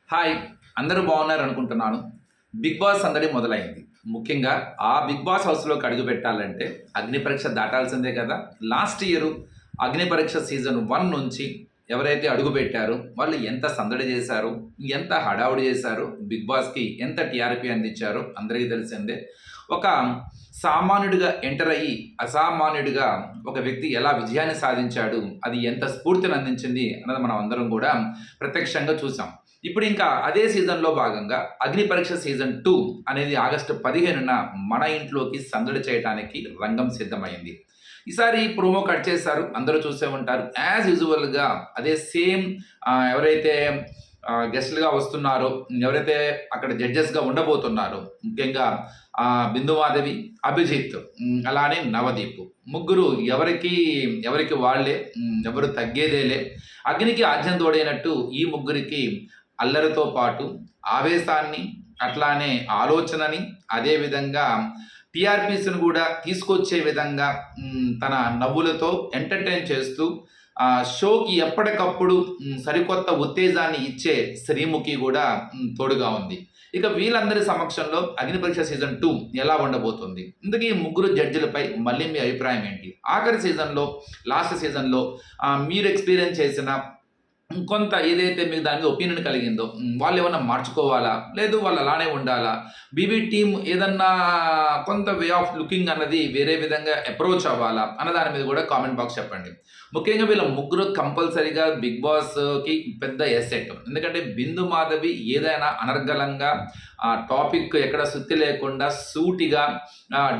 Hi! అందరూ బాగున్నారు అనుకుంటున్నాను. 'బిగ్ బాస్' సందడి మొదలైంది. ముఖ్యంగా ఆ 'బిగ్ బాస్' హౌస్‌లోకి అడుగుపెట్టాలంటే అగ్ని పరీక్ష దాటాల్సిందే కదా! లాస్ట్ ఇయరు అగ్ని పరీక్ష సీజన్ 1 నుంచి ఎవరైతే అడుగుపెట్టారో వాళ్ళు ఎంత సందడి చేశారో, ఎంత హడావుడి చేశారో, 'బిగ్ బాస్‌కి' ఎంత టీఆర్‌పీ అందించారో అందరికీ తెలిసిందే. ఒక సామాన్యుడిగా ఎంటర్ అయ్యి, అసామాన్యుడిగా ఒక వ్యక్తి ఎలా విజయాన్ని సాధించాడు, అది ఎంత స్ఫూర్తిని అందించింది అన్నది మనం అందరం కూడా ప్రత్యక్షంగా చూసాం. ఇప్పుడు ఇంకా అదే సీజన్‌లో భాగంగా 'అగ్ని పరీక్ష' సీజన్ 2 అనేది ఆగస్టు 15న మన ఇంట్లోకి సందడి చేయటానికి రంగం సిద్ధమైంది. ఈసారి ప్రోమో కట్ చేశారు. అందరూ చూసే ఉంటారు. యాజ్ యూజువల్‌గా అదే సేమ్ ఎవరైతే గెస్ట్‌లుగా వస్తున్నారో, ఎవరైతే అక్కడ జడ్జెస్‌గా ఉండబోతున్నారో, ముఖ్యంగా బిందు మాధవి, అభిజిత్, అలానే నవదీప్. ముగ్గురు ఎవరికి వాళ్ళే, ఎవరు తగ్గేదేలే. అగ్నికి ఆజ్యం తోడైనట్టు ఈ ముగ్గురికి అల్లరితో పాటు ఆవేశాన్ని, అట్లానే ఆలోచనని, అదే విధంగా టీఆర్‌పీస్‌ని గూడా తీసుకొచ్చే విధంగా తన నవ్వులతో ఎంటర్‌టైన్ చేస్తూ షోకి ఎప్పటికప్పుడు సరికొత్త ఉత్తేజాన్ని ఇచ్చే శ్రీముఖి గూడా తోడుగా ఉంది. ఇక వీళ్ళందరి సమక్షంలో 'అగ్ని పరీక్ష' సీజన్ 2 ఎలా ఉండబోతుంది? ఇంతకీ ఈ ముగ్గురు జడ్జిలపై మళ్ళీ మీ అభిప్రాయం ఏంటి? ఆఖరి సీజన్‌లో, లాస్ట్ సీజన్‌లో మీరు ఎక్స్‌పీరియన్స్ చేసిన కొంత ఏదైతే మీకు దాని మీద ఒపీనియన్ కలిగిందో, వాళ్ళేమన్నా మార్చుకోవాలా? లేదు వాళ్ళు అలానే ఉండాలా? బీబీ టీమ్ ఏదన్నా కొంత వే ఆఫ్ లుకింగ్ అన్నది వేరే విధంగా అప్రోచ్ అవ్వాలా? అన్న దాని మీద కూడా కామెంట్ బాక్స్ చెప్పండి. ముఖ్యంగా వీళ్ళ ముగ్గురు కంపల్సరీగా 'బిగ్ బాస్‌కి' పెద్ద ఎసెట్. ఎందుకంటే బిందు మాధవి ఏదైనా అనర్గళంగా టాపిక్ ఎక్కడ సుత్తి లేకుండా సూటిగా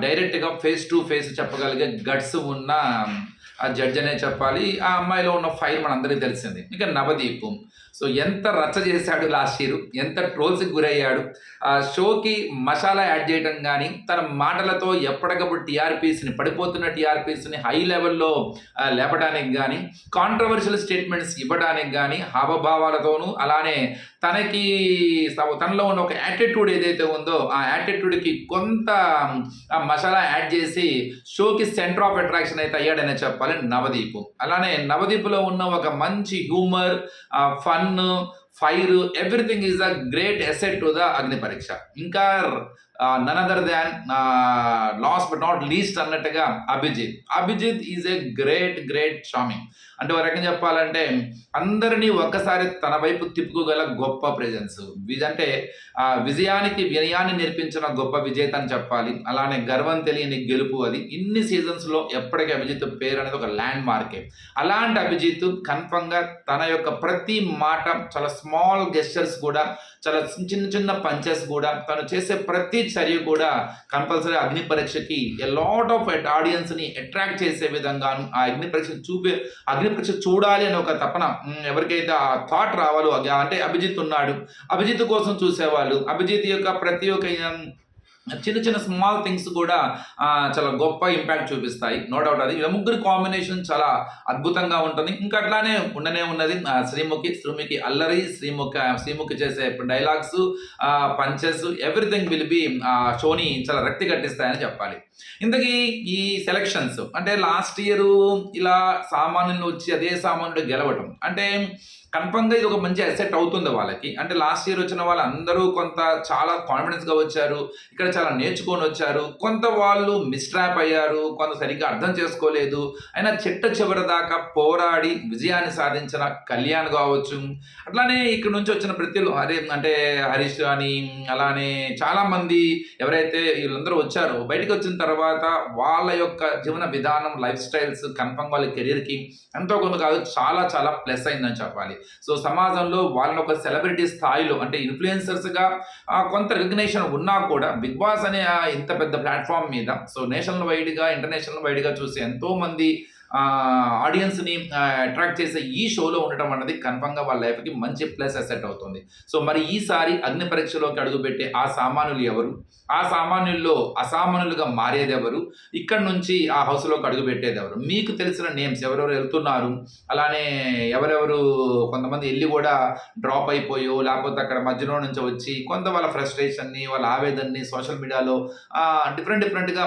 డైరెక్ట్‌గా ఫేస్ టు ఫేస్ చెప్పగలిగే గట్స్ ఉన్న ఆ జడ్జ్ అనే చెప్పాలి. ఆ అమ్మాయిలో ఉన్న ఫైర్ మనందరికీ తెలిసింది. ఇక నవదీప్. సో ఎంత రచ్చ చేశాడు లాస్ట్ ఇయర్, ఎంత ట్రోల్స్‌కి గురయ్యాడు. ఆ షోకి మసాలా యాడ్ చేయడం గానీ, తన మాటలతో ఎప్పటికప్పుడు పడిపోతున్న టీఆర్‌పీస్‌ని హై లెవెల్‌లో లేపడానికి గానీ, కాంట్రోవర్షియల్ స్టేట్మెంట్స్ ఇవ్వడానికి గానీ, హావభావాలతోనూ అలానే తనలో ఉన్న ఒక యాటిట్యూడ్ ఏదైతే ఉందో, ఆ యాటిట్యూడ్‌కి కొంత మసాలా యాడ్ చేసి షోకి సెంటర్ ఆఫ్ అట్రాక్షన్ అయితే అయ్యాడనే చెప్పాలి నవదీప్. అలానే నవదీప్‌లో ఉన్న ఒక మంచి humour, fun, fire, everything is a great asset to the Agni Pariksha. ఇంకా none other than last but not least అన్నట్టుగా Abhijeet is a great charming. అంటే ఒక రకంగా చెప్పాలంటే అందరినీ ఒక్కసారి తన వైపు తిప్పుకోగల గొప్ప ప్రెజెన్స్. అంటే విజయానికి వినయాన్ని నేర్పించిన గొప్ప విజేత అని చెప్పాలి. అలానే గర్వం తెలియని గెలుపు అది. ఇన్ని సీజన్స్‌లో ఎప్పటికీ అభిజిత్ పేరు అనేది ఒక ల్యాండ్ మార్కే. అలాంటి అభిజిత్ కన్ఫర్మ్‌గా తన యొక్క ప్రతి మాట, చాలా స్మాల్ గెస్చర్స్ కూడా, చాలా చిన్న పంచెస్ కూడా, తను చేసే ప్రతి చర్య కూడా కంపల్సరీ అగ్ని పరీక్షకి ఎ లాట్ ఆఫ్ ఆడియన్స్‌ని అట్రాక్ట్ చేసే విధంగాను, ఆ అగ్ని పరీక్ష చూడాలి అనే ఒక తపన ఎవరికైతే ఆ థాట్ రావాలో, అంటే అభిజిత్ ఉన్నాడు. అభిజిత్ కోసం చూసేవాళ్ళు. అభిజిత్ యొక్క ప్రతి ఒక్క చిన్న స్మాల్ థింగ్స్ కూడా చాలా గొప్ప ఇంపాక్ట్ చూపిస్తాయి. నో డౌట్ అది. వీళ్ళ ముగ్గురు కాంబినేషన్ చాలా అద్భుతంగా ఉంటుంది. ఇంకా అట్లానే ఉన్నది శ్రీముఖి అల్లరి, శ్రీముఖి చేసే dialogues, punches, everything will be షోని చాలా రక్తి కట్టిస్తాయని చెప్పాలి. ఇంతకీ ఈ సెలక్షన్స్ అంటే లాస్ట్ ఇయర్ ఇలా సామాన్యులు వచ్చి అదే సామాన్యుడు గెలవటం అంటే కన్ఫర్మ్‌గా ఇది ఒక మంచి అసెట్ అవుతుంది వాళ్ళకి. అంటే లాస్ట్ ఇయర్ వచ్చిన వాళ్ళందరూ చాలా కాన్ఫిడెన్స్‌గా వచ్చారు. ఇక్కడ చాలా నేర్చుకొని వచ్చారు. కొంత వాళ్ళు మిస్‌ట్రాప్ అయ్యారు. కొంత సరిగ్గా అర్థం చేసుకోలేదు. అయినా చివరి దాకా పోరాడి విజయాన్ని సాధించిన కళ్యాణ్ కావచ్చు. అట్లానే ఇక్కడ నుంచి వచ్చిన అంటే హరీష్ అని, అలానే చాలామంది ఎవరైతే వీళ్ళందరూ వచ్చారో బయటికి వచ్చిన తర్వాత వాళ్ళ యొక్క జీవన విధానం, లైఫ్ స్టైల్స్ కన్ఫర్మ్ వాళ్ళ కెరీర్‌కి ఎంతో కొంత కాదు చాలా ప్లస్ అయిందని చెప్పాలి. సో సమాజంలో వాళ్ళని ఒక సెలబ్రిటీ స్థాయిలో అంటే ఇన్‌ఫ్లుయెన్సర్స్‌గా కొంత రికగ్నిషన్ ఉన్నా కూడా 'బిగ్ బాస్' అనే ఇంత పెద్ద ప్లాట్‌ఫామ్ మీద సో నేషనల్ వైడ్‌గా, ఇంటర్నేషనల్ వైడ్‌గా చూసే ఎంతోమంది ఆడియన్స్‌ని అట్రాక్ట్ చేసే ఈ షోలో ఉండటం అన్నది కన్ఫర్మ్‌గా వాళ్ళ లైఫ్‌కి మంచి ప్లస్ అసెట్ అవుతుంది. సో మరి ఈసారి అగ్ని పరీక్షలోకి అడుగుపెట్టే ఆ సామాన్యులు ఎవరు? ఆ సామాన్యుల్లో అసామాన్యులుగా మారేదెవరు? ఇక్కడి నుంచి ఆ హౌస్‌లోకి అడుగుపెట్టేదెవరు? మీకు తెలిసిన నేమ్స్ ఎవరెవరు వెళ్తున్నారు? అలానే ఎవరెవరు కొంతమంది ఎళ్లి కూడా డ్రాప్ అయిపోయో, లేకపోతే అక్కడ మధ్యలో నుంచి వచ్చి కొంత వాళ్ళ ఫ్రస్ట్రేషన్‌ని, వాళ్ళ ఆవేదనని సోషల్ మీడియాలో డిఫరెంట్‌గా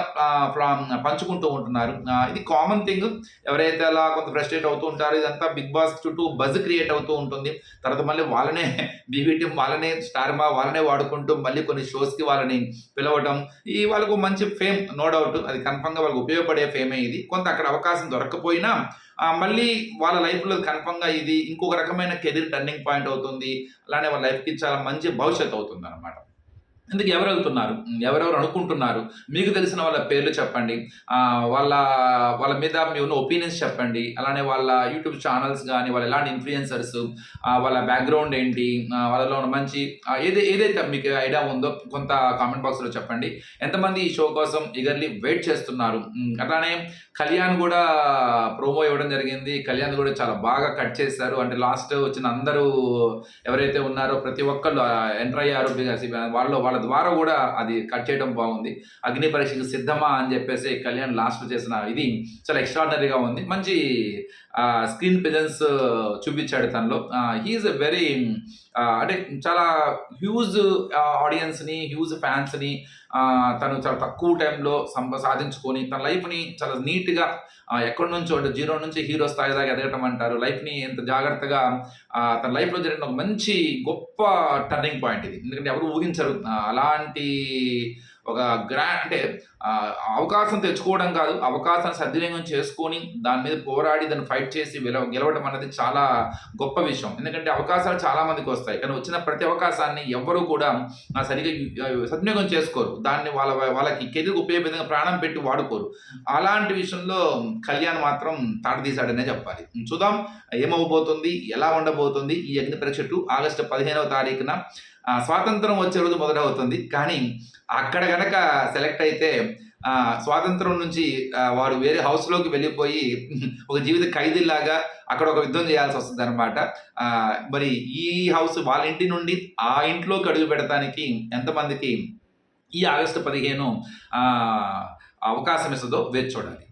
పంచుకుంటూ ఉంటున్నారు. ఇది కామన్ థింగ్. ఎవరైతే అలా కొంత ఫ్రస్ట్రేట్ అవుతూ ఉంటారో ఇదంతా బిగ్ బాస్ చుట్టూ బజ్ క్రియేట్ అవుతూ ఉంటుంది. తర్వాత మళ్ళీ వాళ్ళనే బీబీ టీం వాళ్ళనే స్టార్మా వాళ్ళనే వాడుకుంటూ మళ్ళీ కొన్ని షోస్‌కి వాళ్ళని పిలవటం. వాళ్ళకు మంచి ఫేమ్ నో డౌట్. అది కన్ఫర్మ్‌గా వాళ్ళకి ఉపయోగపడే ఫేమే ఇది. కొంత అక్కడ అవకాశం దొరక్కపోయినా మళ్ళీ వాళ్ళ లైఫ్‌లో కన్ఫర్మ్‌గా ఇది ఇంకొక రకమైన కెరీర్ టర్నింగ్ పాయింట్ అవుతుంది. అలానే వాళ్ళ లైఫ్‌కి చాలా మంచి భవిష్యత్తు అవుతుందనమాట. ఇందుకు ఎవరెళ్తున్నారు? ఎవరెవరు అనుకుంటున్నారు? మీకు తెలిసిన వాళ్ళ పేర్లు చెప్పండి. వాళ్ళ వాళ్ళ మీద మీ ఉన్న ఒపీనియన్స్ చెప్పండి. అలానే వాళ్ళ యూట్యూబ్ ఛానెల్స్ గాని, వాళ్ళు ఎలాంటి ఇన్‌ఫ్లుయెన్సర్స్, వాళ్ళ బ్యాక్‌గ్రౌండ్ ఏంటి? వాళ్ళలో ఉన్న మంచి ఏదైతే మీకు ఐడియా ఉందో కొంత కామెంట్ బాక్స్‌లో చెప్పండి. ఎంతమంది ఈ షో కోసం ఈగర్‌లీ వెయిట్ చేస్తున్నారు? అట్లానే కళ్యాణ్ గూడా ప్రోమో ఇవ్వడం జరిగింది. కళ్యాణ్ గూడా చాలా బాగా కట్ చేశారు. అంటే లాస్ట్ వచ్చిన అందరూ ఎవరైతే ఉన్నారో ప్రతి ఒక్కళ్ళు ఎంటర్ అయ్యారు. వాళ్ళ ద్వారా కూడా అది కట్ చేయడం బాగుంది. అగ్ని పరీక్షకు సిద్ధమా అని చెప్పేసి కళ్యాణ్ లాస్ట్ చేసిన ఇది చాలా ఎక్స్ట్రాడినరీగా ఉంది. మంచి స్క్రీన్ ప్రెజెన్స్ చూపించాడు తనలో. హీఈస్ ఎ వెరీ అంటే చాలా హ్యూజ్ ఆడియన్స్ని, హ్యూజ్ ఫ్యాన్స్ని తను చాలా తక్కువ టైంలో సాధించుకొని తన లైఫ్ని చాలా నీట్గా ఎక్కడి నుంచో అంటే జీరో నుంచి హీరో స్థాయి దాకా ఎదగటం అంటారు. లైఫ్ని ఎంత జాగ్రత్తగా తన లైఫ్లో జరిగిన ఒక మంచి గొప్ప టర్నింగ్ పాయింట్ ఇది. ఎందుకంటే ఎవరు ఊహించరు అలాంటి ఒక అంటే అవకాశం తెచ్చుకోవడం కాదు, అవకాశాన్ని సద్వినియోగం చేసుకొని దాని మీద పోరాడి దాన్ని ఫైట్ చేసి గెలవడం అనేది చాలా గొప్ప విషయం. ఎందుకంటే అవకాశాలు చాలా మందికి వస్తాయి, కానీ వచ్చిన ప్రతి అవకాశాన్ని ఎవ్వరూ కూడా సరిగ్గా సద్వినియోగం చేసుకోరు. దాన్ని వాళ్ళకి కెరీర్కి ఉపయోగ విధంగా ప్రాణం పెట్టి వాడుకోరు. అలాంటి విషయంలో కళ్యాణ్ మాత్రం తాట తీశాడనే చెప్పాలి. చూద్దాం ఏమవబోతుంది, ఎలా ఉండబోతుంది ఈ అగ్ని పరీక్ష 2 ఆగస్టు 15వ తారీఖున స్వాతంత్రం వచ్చే రోజు మొదలవుతుంది. కానీ అక్కడ గనక సెలెక్ట్ అయితే స్వాతంత్రం నుంచి వాడు వేరే హౌస్‌లోకి వెళ్ళిపోయి ఒక జీవిత ఖైదీలాగా అక్కడ ఒక యుద్ధం చేయాల్సి వస్తుందనమాట. మరి ఈ హౌస్ వాళ్ళ ఇంటి నుండి ఆ ఇంట్లోకి అడుగు పెడతానికి ఎంతమందికి ఈ ఆగస్టు 15 అవకాశం ఇస్తదో వేచి చూడాలి.